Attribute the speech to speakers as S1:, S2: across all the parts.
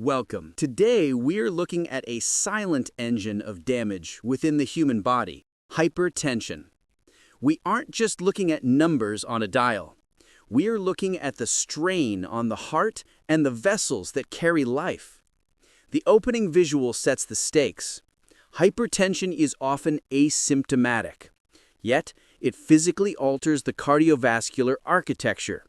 S1: Welcome. Today, we're looking at a silent engine of damage within the human body, hypertension. We aren't just looking at numbers on a dial. We're looking at the strain on the heart and the vessels that carry life. The opening visual sets the stakes. Hypertension is often asymptomatic, yet it physically alters the cardiovascular architecture.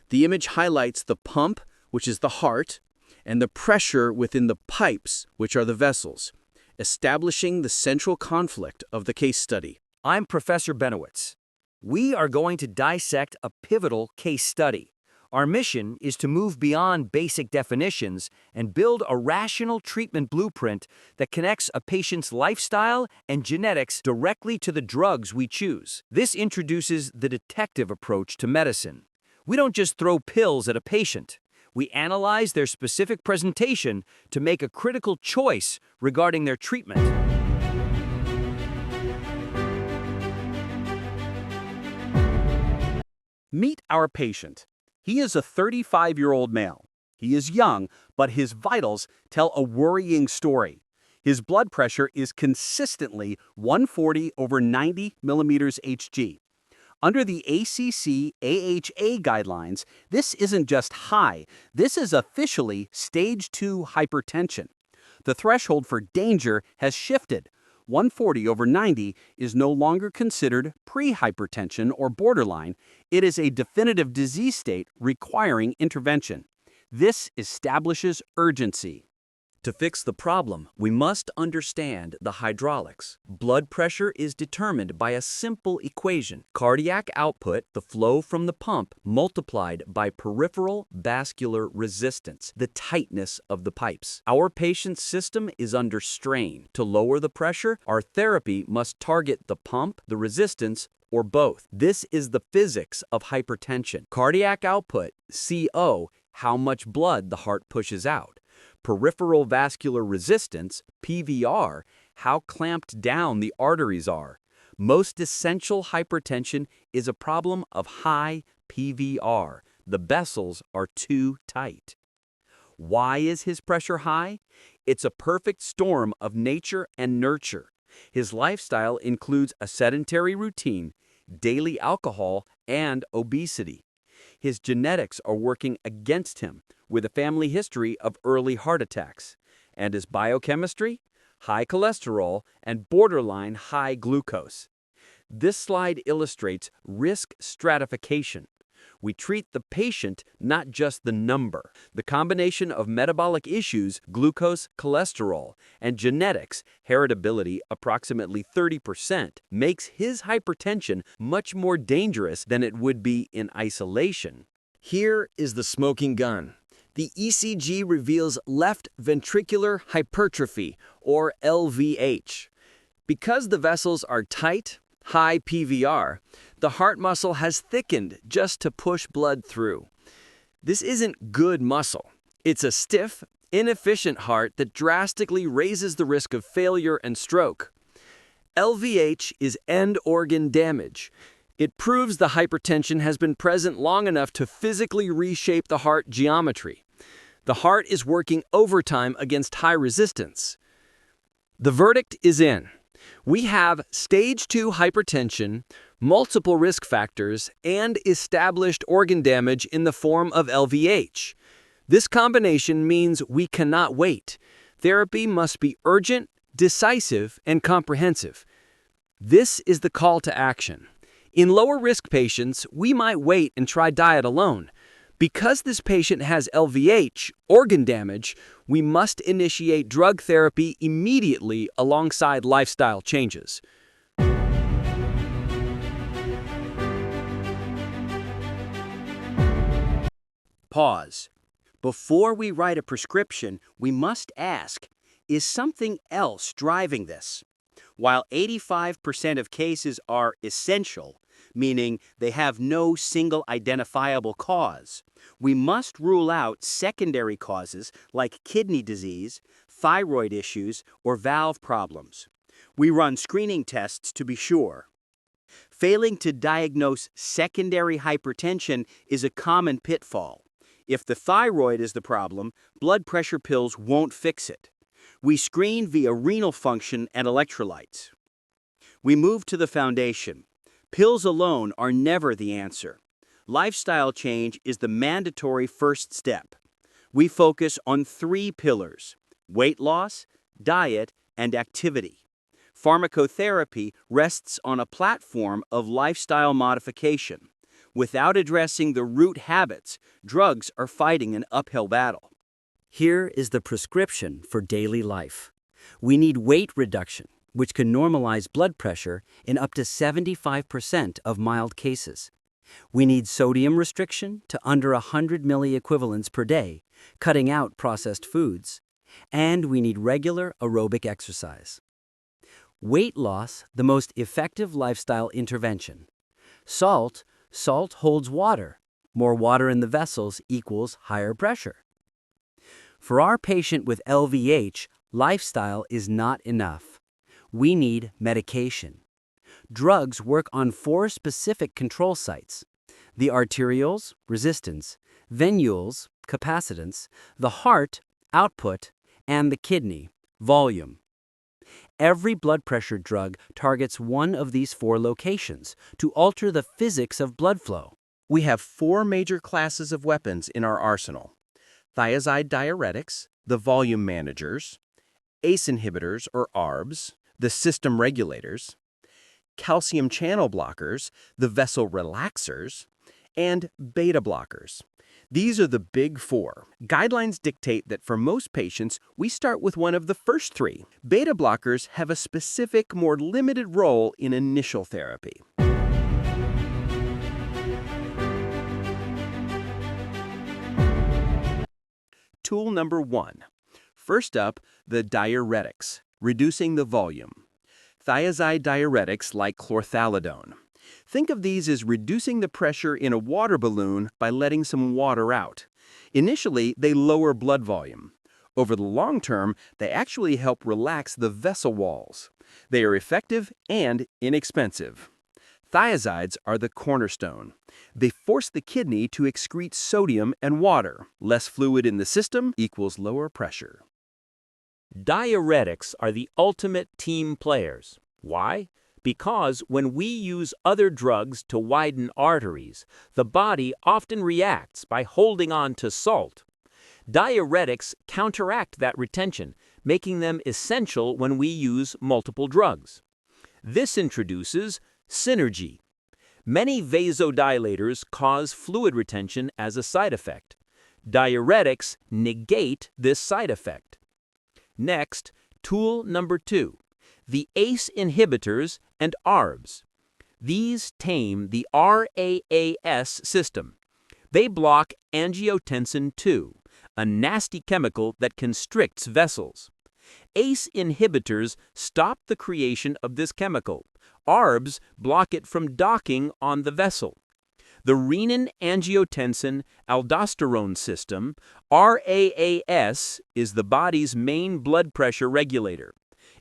S1: The image highlights the pump, which is the heart, and the pressure within the pipes, which are the vessels, establishing the central conflict of the case study.
S2: I'm Professor Benowitz. We are going to dissect a pivotal case study. Our mission is to move beyond basic definitions and build a rational treatment blueprint that connects a patient's lifestyle and genetics directly to the drugs we choose. This introduces the detective approach to medicine. We don't just throw pills at a patient. We analyze their specific presentation to make a critical choice regarding their treatment.
S3: Meet our patient. He is a 35-year-old male. He is young, but his vitals tell a worrying story. His blood pressure is consistently 140/90 millimeters Hg. Under the ACC-AHA guidelines, this isn't just high, this is officially stage 2 hypertension. The threshold for danger has shifted. 140/90 is no longer considered pre-hypertension or borderline. It is a definitive disease state requiring intervention. This establishes urgency.
S2: To fix the problem, we must understand the hydraulics. Blood pressure is determined by a simple equation: cardiac output, the flow from the pump, multiplied by peripheral vascular resistance, the tightness of the pipes. Our patient's system is under strain. To lower the pressure, our therapy must target the pump, the resistance, or both. This is the physics of hypertension. Cardiac output, CO, how much blood the heart pushes out. Peripheral vascular resistance, PVR, how clamped down the arteries are. Most essential hypertension is a problem of high PVR. The vessels are too tight. Why is his pressure high? It's a perfect storm of nature and nurture. His lifestyle includes a sedentary routine, daily alcohol, and obesity. His genetics are working against him, with a family history of early heart attacks. And his biochemistry? High cholesterol and borderline high glucose. This slide illustrates risk stratification. We treat the patient, not just the number. The combination of metabolic issues, glucose, cholesterol, and genetics, heritability approximately 30%, makes his hypertension much more dangerous than it would be in isolation.
S1: Here is the smoking gun. The ECG reveals left ventricular hypertrophy, or LVH. Because the vessels are tight, high PVR, the heart muscle has thickened just to push blood through. This isn't good muscle. It's a stiff, inefficient heart that drastically raises the risk of failure and stroke. LVH is end organ damage. It proves the hypertension has been present long enough to physically reshape the heart geometry. The heart is working overtime against high resistance. The verdict is in. We have stage 2 hypertension, multiple risk factors, and established organ damage in the form of LVH. This combination means we cannot wait. Therapy must be urgent, decisive, and comprehensive. This is the call to action. In lower-risk patients, we might wait and try diet alone. Because this patient has LVH, organ damage, we must initiate drug therapy immediately alongside lifestyle changes.
S3: Pause. Before we write a prescription, we must ask, is something else driving this? While 85% of cases are essential, meaning they have no single identifiable cause, we must rule out secondary causes like kidney disease, thyroid issues, or valve problems. We run screening tests to be sure. Failing to diagnose secondary hypertension is a common pitfall. If the thyroid is the problem, blood pressure pills won't fix it. We screen via renal function and electrolytes. We move to the foundation. Pills alone are never the answer. Lifestyle change is the mandatory first step. We focus on 3 pillars: weight loss, diet, and activity. Pharmacotherapy rests on a platform of lifestyle modification. Without addressing the root habits, drugs are fighting an uphill battle.
S2: Here is the prescription for daily life. We need weight reduction, which can normalize blood pressure in up to 75% of mild cases. We need sodium restriction to under 100 milliequivalents per day, cutting out processed foods. And we need regular aerobic exercise. Weight loss, the most effective lifestyle intervention. Salt holds water. More water in the vessels equals higher pressure. For our patient with LVH, lifestyle is not enough. We need medication. Drugs work on 4 specific control sites: the arterioles, resistance; venules, capacitance; the heart, output; and the kidney, volume. Every blood pressure drug targets one of these 4 locations to alter the physics of blood flow.
S4: We have 4 major classes of weapons in our arsenal: thiazide diuretics, the volume managers; ACE inhibitors or ARBs, the system regulators; calcium channel blockers, the vessel relaxers; and beta blockers. These are the big 4. Guidelines dictate that for most patients, we start with one of the first 3. Beta blockers have a specific, more limited role in initial therapy. Tool number 1. First up, the diuretics, reducing the volume. Thiazide diuretics like chlorthalidone. Think of these as reducing the pressure in a water balloon by letting some water out. Initially, they lower blood volume. Over the long term, they actually help relax the vessel walls. They are effective and inexpensive. Thiazides are the cornerstone. They force the kidney to excrete sodium and water. Less fluid in the system equals lower pressure.
S2: Diuretics are the ultimate team players. Why? Because when we use other drugs to widen arteries, the body often reacts by holding on to salt. Diuretics counteract that retention, making them essential when we use multiple drugs. This introduces synergy. Many vasodilators cause fluid retention as a side effect. Diuretics negate this side effect. Next, tool number 2. The ACE inhibitors and ARBs. These tame the RAAS system. They block angiotensin II, a nasty chemical that constricts vessels. ACE inhibitors stop the creation of this chemical. ARBs block it from docking on the vessel. The renin-angiotensin aldosterone system, RAAS, is the body's main blood pressure regulator.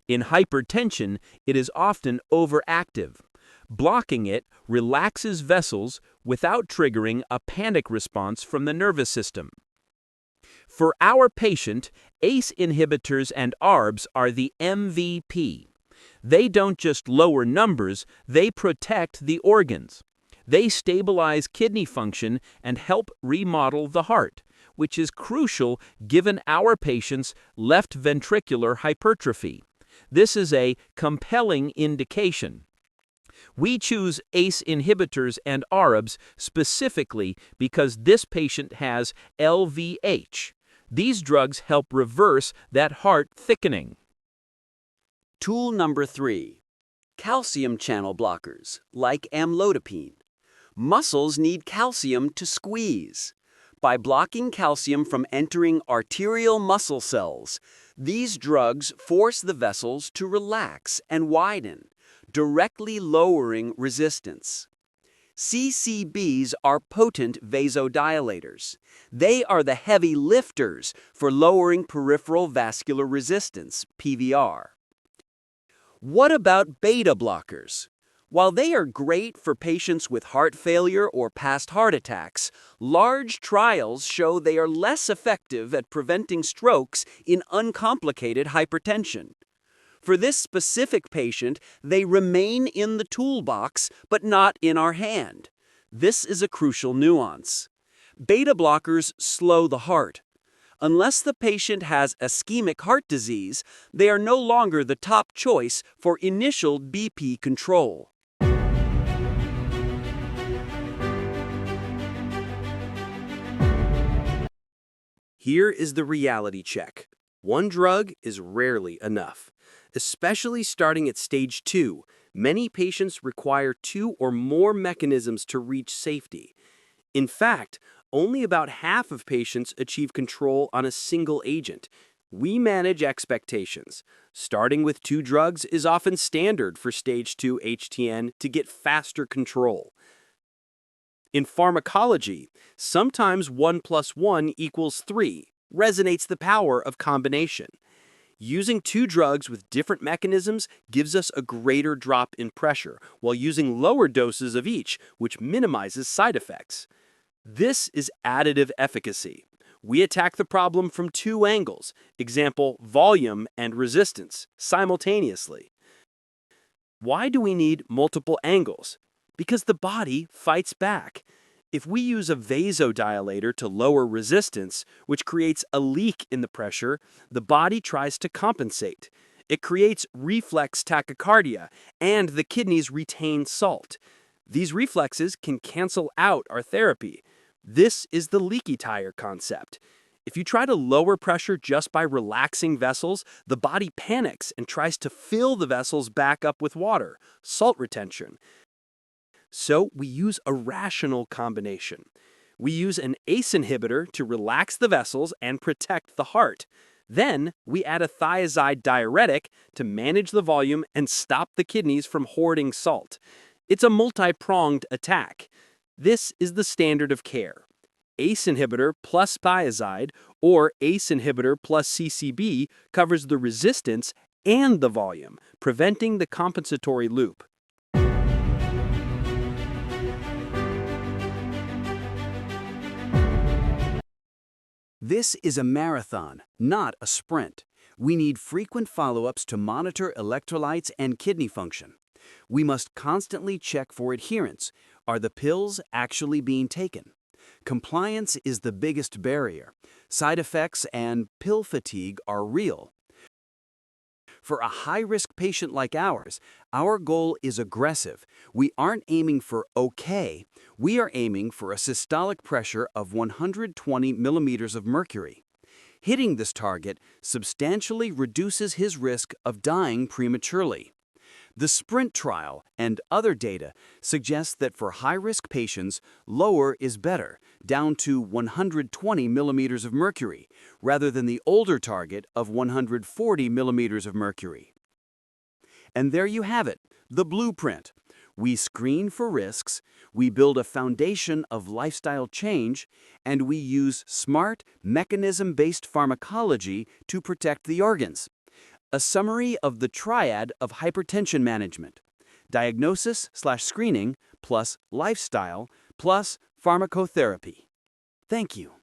S2: In hypertension, it is often overactive. Blocking it relaxes vessels without triggering a panic response from the nervous system. For our patient, ACE inhibitors and ARBs are the MVP. They don't just lower numbers, they protect the organs. They stabilize kidney function and help remodel the heart, which is crucial given our patient's left ventricular hypertrophy. This is a compelling indication. We choose ACE inhibitors and ARBs specifically because this patient has LVH. These drugs help reverse that heart thickening.
S5: Tool number 3. Calcium channel blockers, like amlodipine. Muscles need calcium to squeeze. By blocking calcium from entering arterial muscle cells, these drugs force the vessels to relax and widen, directly lowering resistance. CCBs are potent vasodilators. They are the heavy lifters for lowering peripheral vascular resistance, PVR. What about beta blockers? While they are great for patients with heart failure or past heart attacks, large trials show they are less effective at preventing strokes in uncomplicated hypertension. For this specific patient, they remain in the toolbox, but not in our hand. This is a crucial nuance. Beta blockers slow the heart. Unless the patient has ischemic heart disease, they are no longer the top choice for initial BP control.
S4: Here is the reality check. One drug is rarely enough. Especially starting at stage 2, many patients require 2 or more mechanisms to reach safety. In fact, only about half of patients achieve control on a single agent. We manage expectations. Starting with 2 drugs is often standard for stage 2 HTN to get faster control. In pharmacology, sometimes 1 + 1 = 3 resonates the power of combination. Using 2 drugs with different mechanisms gives us a greater drop in pressure, while using lower doses of each, which minimizes side effects. This is additive efficacy. We attack the problem from 2 angles, example, volume and resistance, simultaneously. Why do we need multiple angles? Because the body fights back. If we use a vasodilator to lower resistance, which creates a leak in the pressure, the body tries to compensate. It creates reflex tachycardia, and the kidneys retain salt. These reflexes can cancel out our therapy. This is the leaky tire concept. If you try to lower pressure just by relaxing vessels, the body panics and tries to fill the vessels back up with water, salt retention. So we use a rational combination. We use an ACE inhibitor to relax the vessels and protect the heart. Then we add a thiazide diuretic to manage the volume and stop the kidneys from hoarding salt. It's a multi-pronged attack. This is the standard of care. ACE inhibitor plus thiazide or ACE inhibitor plus CCB covers the resistance and the volume, preventing the compensatory loop.
S2: This is a marathon, not a sprint. We need frequent follow-ups to monitor electrolytes and kidney function. We must constantly check for adherence. Are the pills actually being taken? Compliance is the biggest barrier. Side effects and pill fatigue are real. For a high-risk patient like ours, our goal is aggressive. We aren't aiming for okay. We are aiming for a systolic pressure of 120 millimeters of mercury. Hitting this target substantially reduces his risk of dying prematurely. The SPRINT trial and other data suggest that for high-risk patients, lower is better, down to 120 millimeters of mercury, rather than the older target of 140 millimeters of mercury. And there you have it, the blueprint. We screen for risks, we build a foundation of lifestyle change, and we use smart, mechanism-based pharmacology to protect the organs. A summary of the triad of hypertension management: diagnosis/screening plus lifestyle plus pharmacotherapy. Thank you.